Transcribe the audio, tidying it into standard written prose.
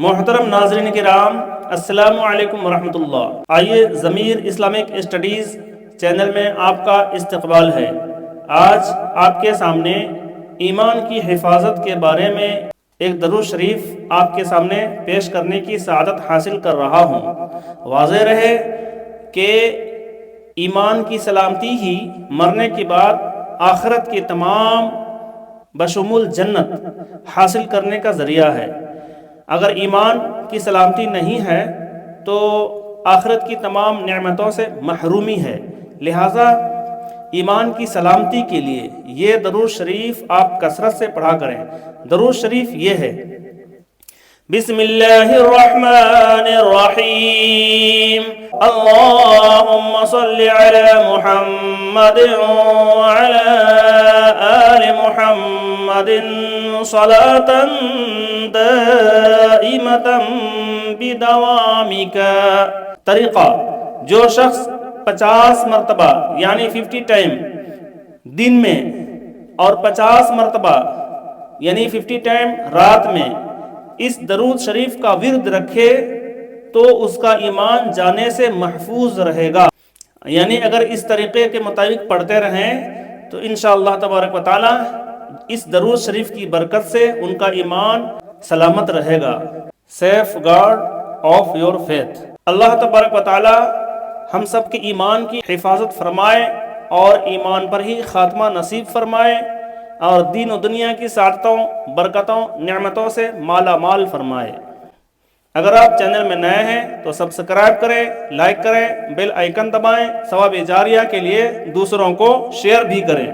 محترم ناظرین کرام، السلام علیکم ورحمۃ اللہ۔ آئیے ضمیر اسلامک اسٹڈیز چینل میں آپ کا استقبال ہے۔ آج آپ کے سامنے ایمان کی حفاظت کے بارے میں ایک درود شریف آپ کے سامنے پیش کرنے کی سعادت حاصل کر رہا ہوں۔ واضح رہے کہ ایمان کی سلامتی ہی مرنے کے بعد آخرت کی تمام بشمول جنت حاصل کرنے کا ذریعہ ہے۔ اگر ایمان کی سلامتی نہیں ہے تو آخرت کی تمام نعمتوں سے محرومی ہے۔ لہٰذا ایمان کی سلامتی کے لیے یہ درود شریف آپ کثرت سے پڑھا کریں۔ درود شریف یہ ہے: بسم اللہ الرحمن الرحیم، اللہم صلی علی محمد وعلی آل محمد صلاۃ دائمۃ بدوامک۔ طریقہ: جو شخص 50 مرتبہ یعنی 50 ٹائم دن میں اور 50 مرتبہ یعنی 50 ٹائم رات میں اس درود شریف کا ورد رکھے تو اس کا ایمان جانے سے محفوظ رہے گا۔ یعنی اگر اس طریقے کے مطابق پڑھتے رہیں تو انشاءاللہ تبارک و تعالی اس درود شریف کی برکت سے ان کا ایمان سلامت رہے گا۔ Safeguard of your faith. اللہ تبارک و تعالی ہم سب کے ایمان کی حفاظت فرمائے اور ایمان پر ہی خاتمہ نصیب فرمائے اور دین و دنیا کی سعادتوں، برکتوں، نعمتوں سے مالا مال فرمائے۔ اگر آپ چینل میں نئے ہیں تو سبسکرائب کریں، لائک کریں، بیل آئیکن دبائیں، ثواب جاریہ کے لیے دوسروں کو شیئر بھی کریں۔